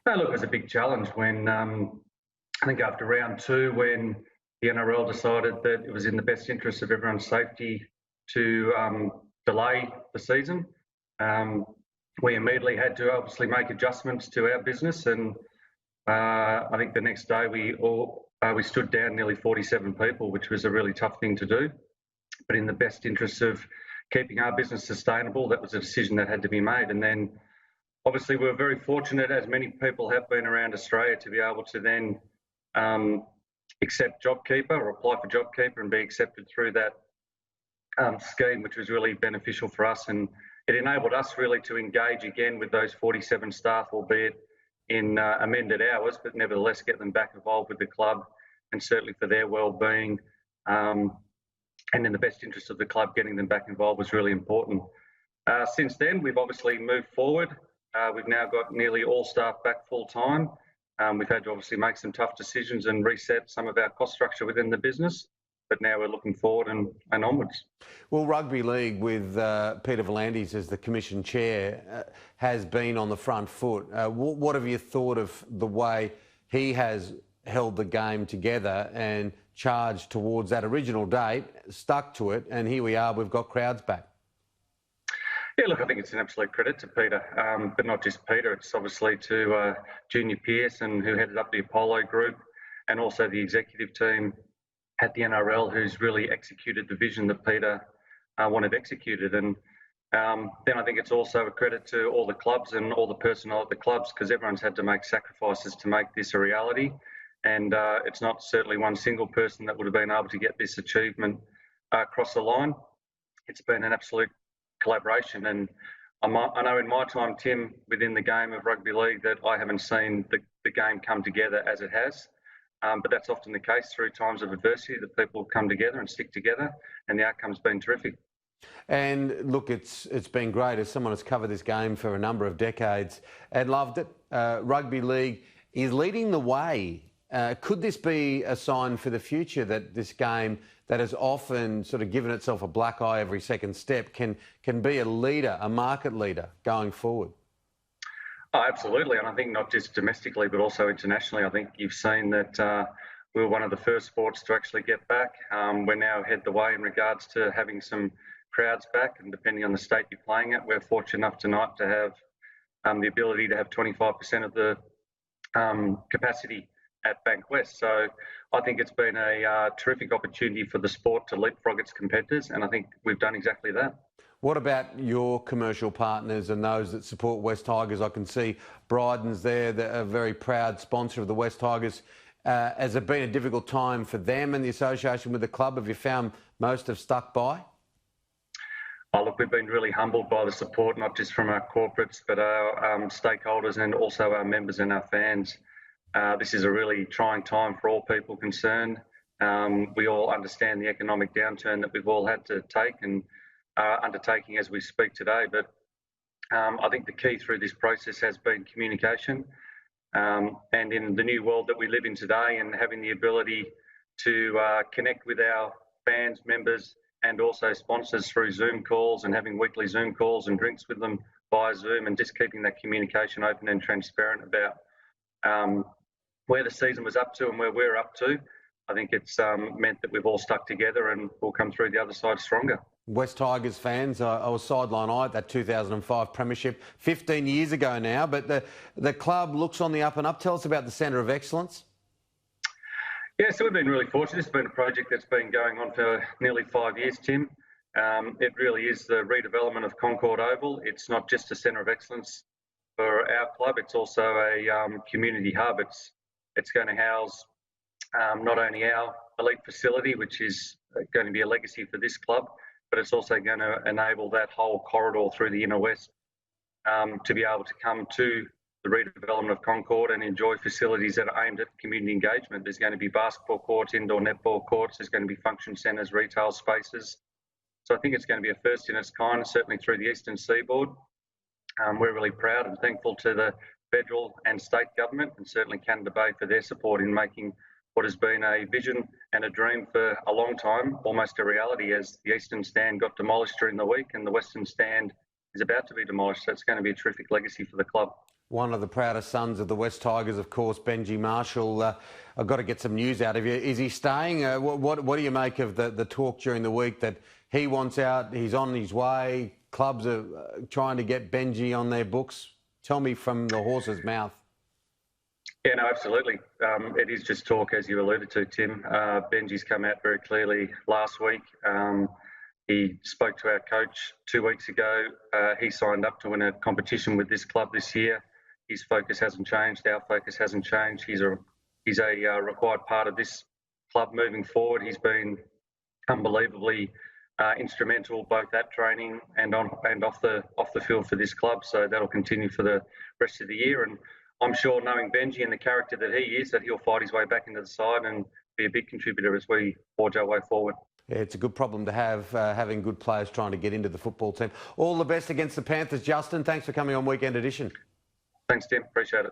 No, look, it was a big challenge when I think after round 2, when the NRL decided that it was in the best interest of everyone's safety to delay the season. We immediately had to obviously make adjustments to our business, and I think the next day we stood down nearly 47 people, which was a really tough thing to do. But in the best interest of keeping our business sustainable, that was a decision that had to be made. And then obviously we were very fortunate, as many people have been around Australia, to be able to then accept JobKeeper or apply for JobKeeper and be accepted through that scheme, which was really beneficial for us. And it enabled us really to engage again with those 47 staff, albeit in amended hours, but nevertheless get them back involved with the club, and certainly for their well-being and in the best interest of the club, getting them back involved was really important. Since then, we've obviously moved forward. We've now got nearly all staff back full-time. We've had to obviously make some tough decisions and reset some of our cost structure within the business, but now we're looking forward and onwards. Well, Rugby League with Peter Vlandys as the Commission Chair has been on the front foot. What have you thought of the way he has held the game together and charged towards that original date, stuck to it, and here we are, we've got crowds back? Yeah, look, I think it's an absolute credit to Peter, but not just Peter, it's obviously to Junior Pearson, who headed up the Apollo group, and also the executive team at the NRL, who's really executed the vision that Peter wanted executed. And then I think it's also a credit to all the clubs and all the personnel at the clubs, because everyone's had to make sacrifices to make this a reality. And it's not certainly one single person that would have been able to get this achievement across the line. It's been an absolute collaboration. And I know in my time, Tim, within the game of rugby league, that I haven't seen the game come together as it has. But that's often the case through times of adversity, that people come together and stick together, and the outcome's been terrific. And look, it's been great as someone who's covered this game for a number of decades and loved it. Rugby league is leading the way. Could this be a sign for the future that this game that has often sort of given itself a black eye every second step can be a leader, a market leader going forward? Oh, absolutely. And I think not just domestically, but also internationally. I think you've seen that we were one of the first sports to actually get back. We're now ahead the way in regards to having some crowds back, and depending on the state you're playing at, we're fortunate enough tonight to have the ability to have 25% of the capacity at Bank West. So I think it's been a terrific opportunity for the sport to leapfrog its competitors, and I think we've done exactly that. What about your commercial partners and those that support West Tigers? I can see Bryden's there, a very proud sponsor of the West Tigers. Has it been a difficult time for them and the association with the club? Have you found most have stuck by? Oh, look, we've been really humbled by the support, not just from our corporates, but our stakeholders and also our members and our fans. This is a really trying time for all people concerned. We all understand the economic downturn that we've all had to take and undertaking as we speak today. But I think the key through this process has been communication. And in the new world that we live in today, and having the ability to connect with our fans, members, and also sponsors through Zoom calls, and having weekly Zoom calls and drinks with them via Zoom, and just keeping that communication open and transparent about where the season was up to and where we're up to, I think it's meant that we've all stuck together and we'll come through the other side stronger. West Tigers fans, I was sideline eye at that 2005 premiership 15 years ago now, but the club looks on the up and up. Tell us about the Centre of Excellence. Yeah, so we've been really fortunate. It's been a project that's been going on for nearly 5 years, Tim. It really is the redevelopment of Concord Oval. It's not just a Centre of Excellence for our club, it's also a community hub. It's going to house not only our elite facility, which is going to be a legacy for this club, but it's also going to enable that whole corridor through the inner west to be able to come to the redevelopment of Concord and enjoy facilities that are aimed at community engagement. There's going to be basketball courts, indoor netball courts, there's going to be function centres, retail spaces. So I think it's going to be a first in its kind, certainly through the Eastern Seaboard. We're really proud and thankful to the federal and state government, and certainly Canada Bay, for their support in making what has been a vision and a dream for a long time almost a reality, as the Eastern Stand got demolished during the week and the Western Stand is about to be demolished. So it's going to be a terrific legacy for the club. one of the proudest sons of the West Tigers, of course, Benji Marshall. I've got to get some news out of you. Is he staying? What do you make of the talk during the week that he wants out, he's on his way, clubs are trying to get Benji on their books? Tell me from the horse's mouth. Yeah, no, absolutely. It is just talk, as you alluded to, Tim. Benji's come out very clearly last week. He spoke to our coach 2 weeks ago. He signed up to win a competition with this club this year. His focus hasn't changed. Our focus hasn't changed. He's a required part of this club moving forward. He's been unbelievably instrumental both at training and off the field for this club. So that'll continue for the rest of the year. And I'm sure, knowing Benji and the character that he is, that he'll fight his way back into the side and be a big contributor as we forge our way forward. Yeah, it's a good problem to have, having good players trying to get into the football team. All the best against the Panthers, Justin. Thanks for coming on Weekend Edition. Thanks, Tim. Appreciate it.